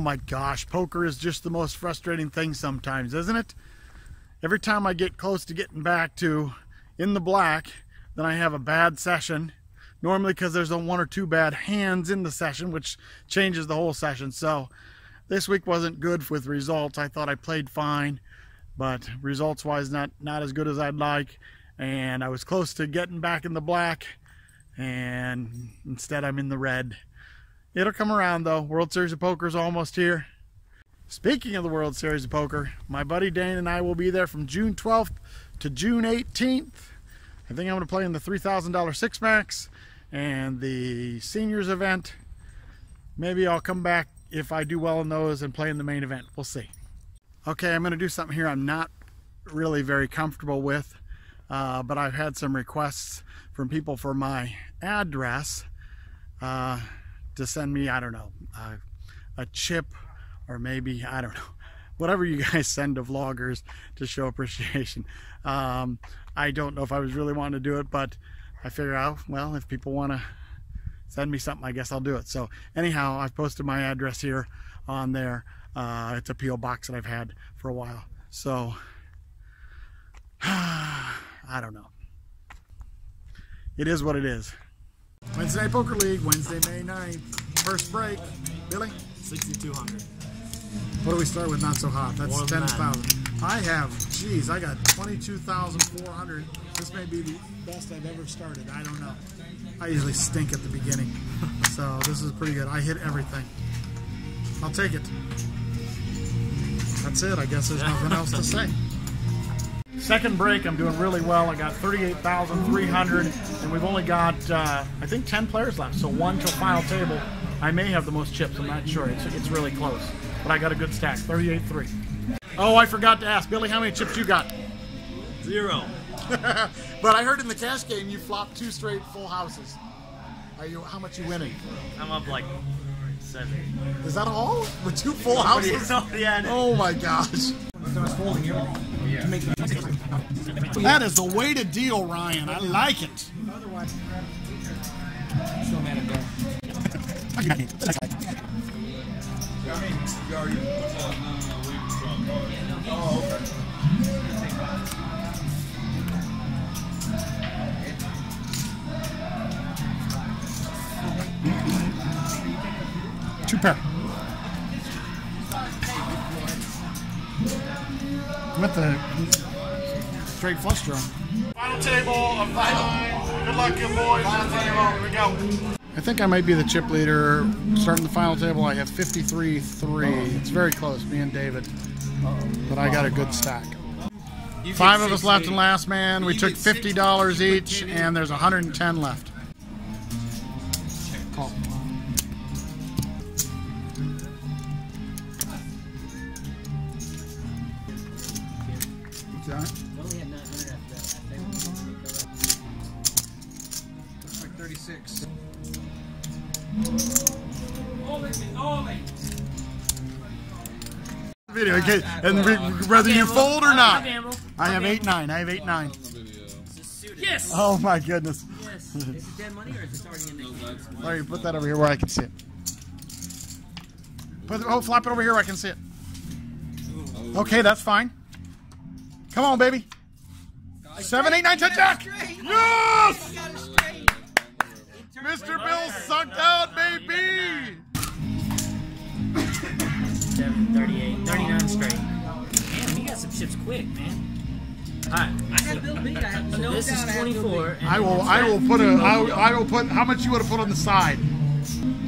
my gosh, poker is just the most frustrating thing sometimes, isn't it? Every time I get close to getting back to in the black, then I have a bad session. Normally because there's one or two bad hands in the session, which changes the whole session. So this week wasn't good with results. I thought I played fine, but results-wise not as good as I'd like. And I was close to getting back in the black, and instead I'm in the red. It'll come around though. World Series of Poker is almost here. Speaking of the World Series of Poker, my buddy Dane and I will be there from June 12th to June 18th. I think I'm going to play in the $3,000 Six-Max and the seniors event. Maybe I'll come back if I do well in those and play in the main event. We'll see. Okay, I'm going to do something here I'm not really very comfortable with, but I've had some requests from people for my address to send me, I don't know, a chip, or maybe, I don't know, whatever you guys send to vloggers to show appreciation. I don't know if I was really wanting to do it, but I figure out, well, if people want to send me something, I guess I'll do it. So anyhow, I've posted my address here on there. It's a P.O. box that I've had for a while. So, I don't know. It is what it is. Wednesday Night Poker League, Wednesday, May 9th. First break. Billy? 6,200. What do we start with? Not so hot. That's 10,000. that. I have, geez, I got 22,400. This may be the best I've ever started. I don't know. I usually stink at the beginning. So this is pretty good. I hit everything. I'll take it. That's it. I guess there's nothing else to say. Second break, I'm doing really well. I got 38,300, and we've only got, I think, 10 players left. So 1 till final table. I may have the most chips. I'm not sure. It's really close. But I got a good stack, 38-3. Oh, I forgot to ask. Billy, how many chips you got? 0. But I heard in the cash game you flopped 2 straight full houses. How much you winning? I'm up like 7. Is that all? With 2 full houses? Yeah. Oh my gosh. That is the way to deal, Ryan. I like it. Two pair. With the straight flush draw. Final table of 5. Good luck, you boys. Final table. Here we go. I think I might be the chip leader. Starting the final table, I have 53-3. It's very close, me and David. But I got a good stack. 5 of us left in last man. We took $50 each, and there's 110 left. Call. What's that? Looks like 36. Video, okay, and whether you fold or not. I have 8-9. I have 8-9. Yes. Oh my goodness. Yes. Is it dead money or is it already in there? All right, put that over here where I can see it. Flop it over here where I can see it. Okay, that's fine. Come on, baby. 7, 8, 9, 10, Jack. Yes! MrBill sucked out, baby. 38, 39 straight. Damn, you got some chips quick, man. Alright. I had Bill beat. So this is 24. I will put how much you want to put on the side?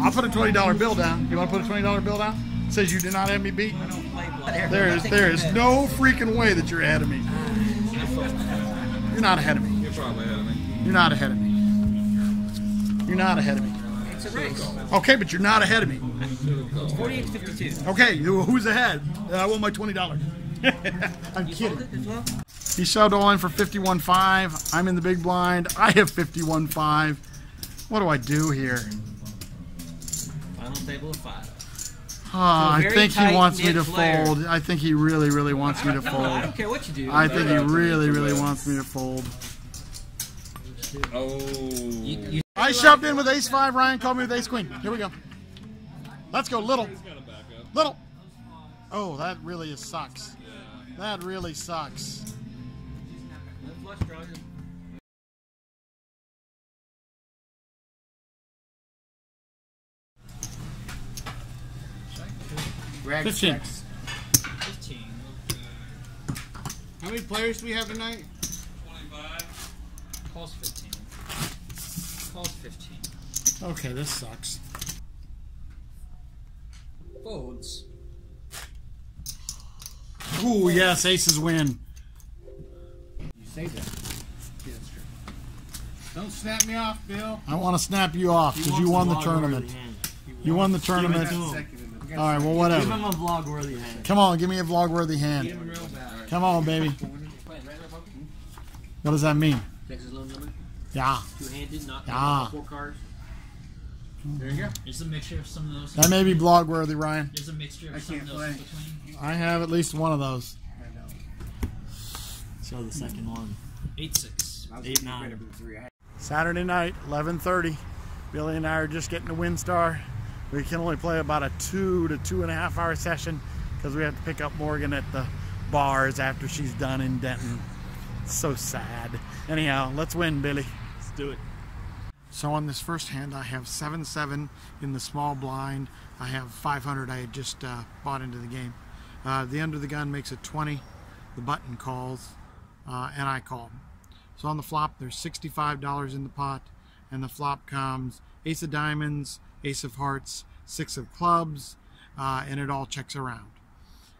I'll put a $20 bill down. You want to put a $20 bill down? It says you did not have me beat. There is no freaking way that you're ahead of me. You're not ahead of me. You're probably ahead of me. You're not ahead of me. You're not ahead of me. It's a race. Okay, but you're not ahead of me. It's 48-52. Okay, who's ahead? I want my $20. I'm kidding. He shoved all in for 51.5. I'm in the big blind. I have 51.5. What do I do here? Final table of 5. I think he wants me to fold. I think he really, really wants me to fold. I don't care what you do. I think he really, really wants me to fold. Oh. I shoved in with ace-5. Ryan called me with ace-queen. Here we go. Let's go, little. He's got a backup. Little. Oh, that really sucks. That really sucks. Greg 15. 15. How many players do we have tonight? 25. Calls 15. Calls 15. Okay, this sucks. Folds. Ooh, yes, aces win. You say that. Yeah, that's true. Don't snap me off, Bill. I want to snap you off because you won the tournament. You won the tournament. All right, well, whatever. Give him a vlog-worthy hand. Come on, give me a vlog-worthy hand. Come on, baby. What does that mean? Texas loan limit. Yeah. Two-handed, not Yeah. 4 cards. There you go. There's a mixture of some of those. That may be vlog-worthy, Ryan. There's a mixture of some of can't those in play. between. I have at least one of those. I know. So the second one. 8-6. I was 8-9. afraid of the 3. Saturday night, 11:30. Billy and I are just getting to WinStar. We can only play about a 2 to 2.5 hour session because we have to pick up Morgan at the bars after she's done in Denton. It's so sad. Anyhow, let's win, Billy. Let's do it. So on this first hand, I have 7-7 in the small blind. I have 500 I had just bought into the game. The under the gun makes it 20. The button calls, and I call. So on the flop, there's $65 in the pot, and the flop comes ace of diamonds, ace of hearts, 6 of clubs, and it all checks around.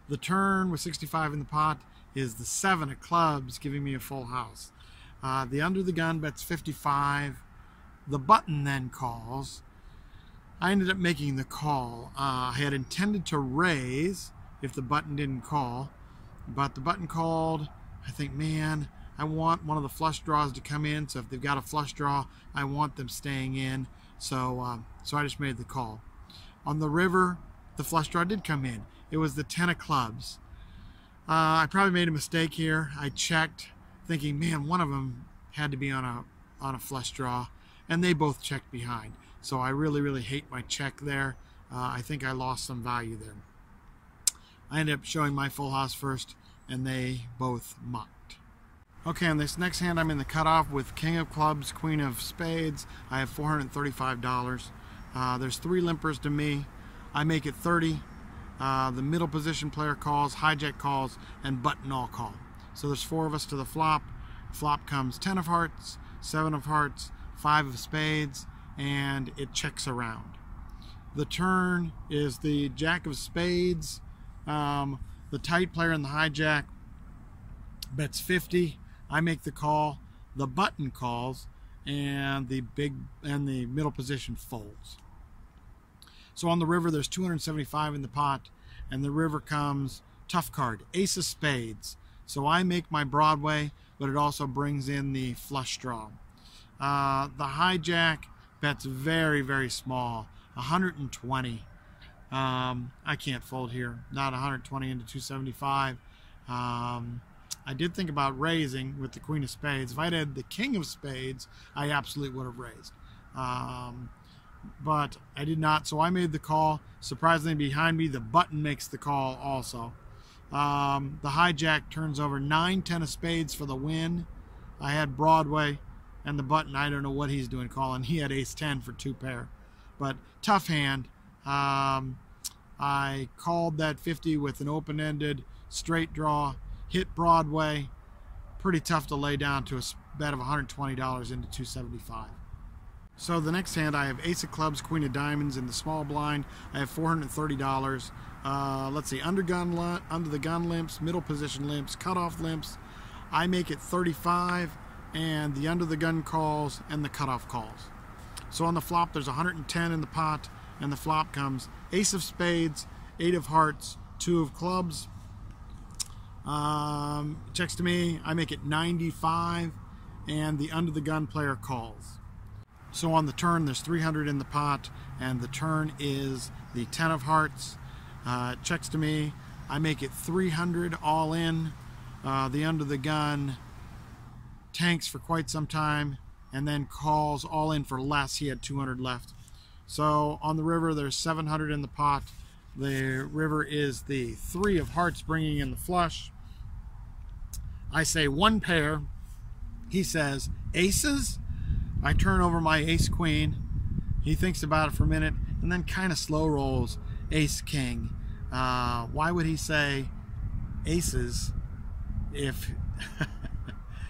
The turn with 65 in the pot is the 7 of clubs, giving me a full house. The under the gun bets 55. The button then calls. I ended up making the call. I had intended to raise if the button didn't call, but the button called. I think, man, I want one of the flush draws to come in, so if they've got a flush draw, I want them staying in. So I just made the call. On the river, the flush draw did come in. It was the 10 of clubs. I probably made a mistake here. I checked, thinking, man, one of them had to be on a flush draw, and they both checked behind. So I really, really hate my check there. I think I lost some value there. I ended up showing my full house first, and they both mucked. Okay, on this next hand, I'm in the cutoff with King of Clubs, Queen of Spades. I have $435. There's 3 limpers to me. I make it 30. The middle position player calls, hijack calls, and button all call. So there's 4 of us to the flop. Flop comes 10 of hearts, 7 of hearts, 5 of spades, and it checks around. The turn is the jack of spades. The tight player in the hijack bets 50. I make the call. The button calls, and the middle position folds. So on the river, there's 275 in the pot, and the river comes tough card, ace of spades. So I make my Broadway, but it also brings in the flush draw. The hijack bets very, very small, 120. I can't fold here, not 120 into 275. I did think about raising with the Queen of Spades. If I'd had the King of Spades, I absolutely would have raised. But I did not, so I made the call. Surprisingly, behind me, the button makes the call also. The hijack turns over 9-10 of spades for the win. I had Broadway, and the button, I don't know what he's doing calling. He had ace-10 for 2 pair. But tough hand. I called that 50 with an open-ended straight draw, hit Broadway. Pretty tough to lay down to a bet of $120 into 275. So the next hand, I have ace of clubs, queen of diamonds in the small blind. I have $430. Let's see, under the gun limps, middle position limps, cutoff limps. I make it 35, and the under the gun calls and the cutoff calls. So on the flop, there's 110 in the pot, and the flop comes ace of spades, 8 of hearts, 2 of clubs. Checks to me, I make it 95, and the under the gun player calls. So on the turn, there's 300 in the pot, and the turn is the 10 of hearts. Checks to me, I make it 300 all in. The under the gun tanks for quite some time, and then calls all in for less. He had 200 left. So on the river, there's 700 in the pot, The river is the 3 of hearts bringing in the flush. I say 1 pair. He says aces. I turn over my ace queen. He thinks about it for a minute and then kind of slow rolls ace king. Why would he say aces if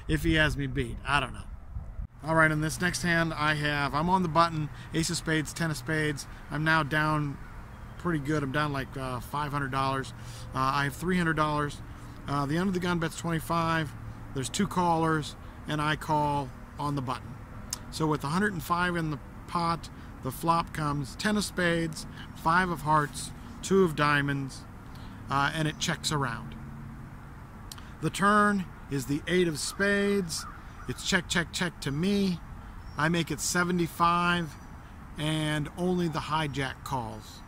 if he has me beat? I don't know. All right, in this next hand I'm on the button, ace of spades, 10 of spades. I'm now down pretty good. I'm down like $500. I have $300. The under the gun bet's 25. There's 2 callers and I call on the button. So with 105 in the pot, the flop comes 10 of spades, 5 of hearts, 2 of diamonds, and it checks around. The turn is the 8 of spades. It's check, check, check to me. I make it 75, and only the hijack calls.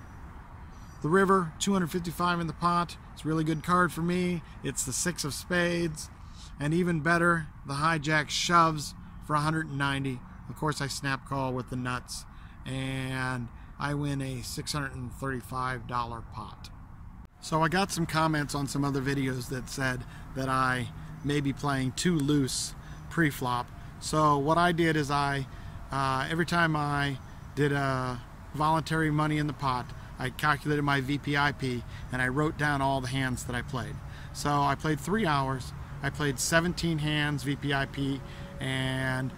The river, 255 in the pot. It's a really good card for me. It's the 6 of spades, and even better, the hijack shoves for 190. Of course, I snap call with the nuts, and I win a $635 pot. So I got some comments on some other videos that said that I may be playing too loose pre-flop. So what I did is every time I did a voluntary money in the pot, I calculated my VPIP and I wrote down all the hands that I played. So I played 3 hours. I played 17 hands VPIP, and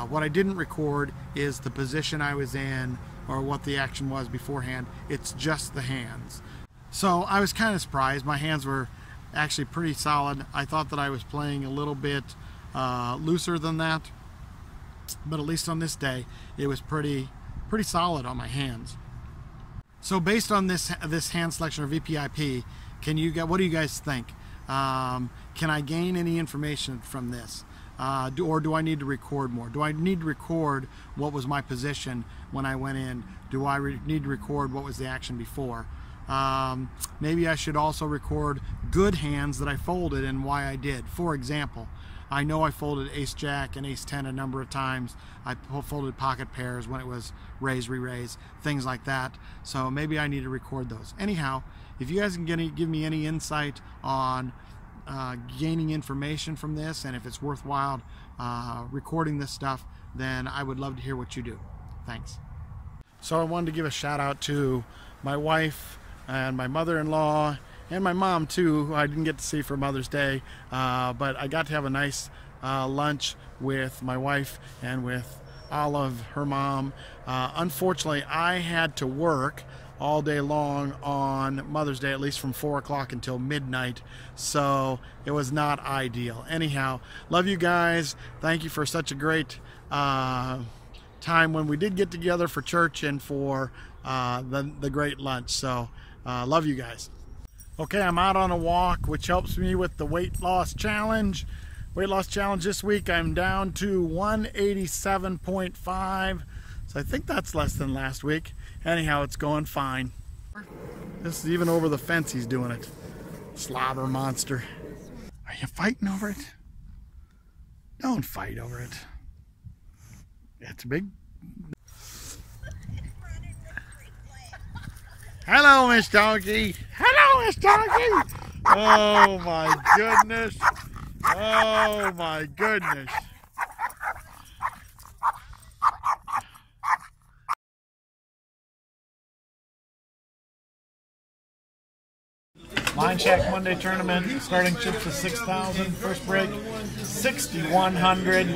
what I didn't record is the position I was in or what the action was beforehand. It's just the hands. So I was kind of surprised. My hands were actually pretty solid. I thought that I was playing a little bit looser than that, but at least on this day it was pretty solid on my hands. So based on this hand selection or VPIP, what do you guys think? Can I gain any information from this? Or do I need to record more? Do I need to record what was my position when I went in? Do I need to record what was the action before? Maybe I should also record good hands that I folded and why I did. For example, I know I folded ace-jack and ace-10 a number of times. I folded pocket pairs when it was raise, re-raise, things like that. So maybe I need to record those. Anyhow, if you guys can give me any insight on gaining information from this, and if it's worthwhile recording this stuff, then I would love to hear what you do. Thanks. So I wanted to give a shout out to my wife and my mother-in-law and my mom too, who I didn't get to see for Mother's Day, but I got to have a nice lunch with my wife and with Olive, her mom. Unfortunately, I had to work all day long on Mother's Day, at least from 4 o'clock until midnight, so it was not ideal. Anyhow, love you guys. Thank you for such a great time when we did get together for church and for the great lunch. So love you guys. Okay, I'm out on a walk, which helps me with the weight loss challenge. Weight loss challenge this week, I'm down to 187.5. So I think that's less than last week. Anyhow, it's going fine. This is even over the fence he's doing it. Slobber monster. Are you fighting over it? Don't fight over it. It's big. Hello, Miss Donkey. Hello, Miss Donkey. Oh my goodness. Oh my goodness. Line Shack Monday tournament, starting chips of 6,000, first break 6,100.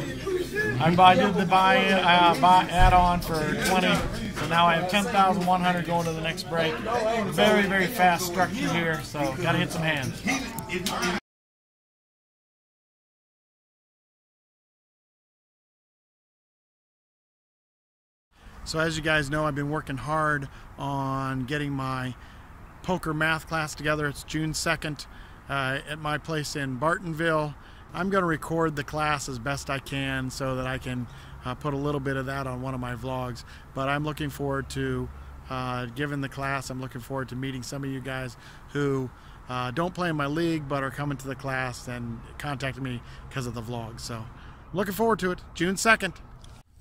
I did the add-on for 20, so now I have 10,100 going to the next break. Very, very fast structure here, so got to hit some hands. So as you guys know, I've been working hard on getting my poker math class together. It's June 2nd at my place in Bartonville. I'm going to record the class as best I can so that I can put a little bit of that on one of my vlogs. But I'm looking forward to giving the class. I'm looking forward to meeting some of you guys who don't play in my league but are coming to the class and contacting me because of the vlog. So I'm looking forward to it. June 2nd.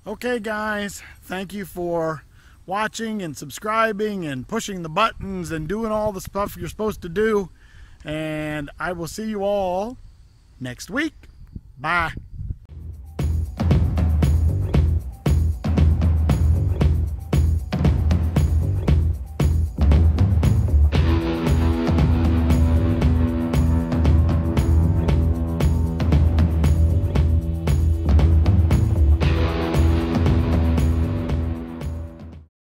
Okay guys, thank you for watching and subscribing and pushing the buttons and doing all the stuff you're supposed to do. And I will see you all next week. Bye.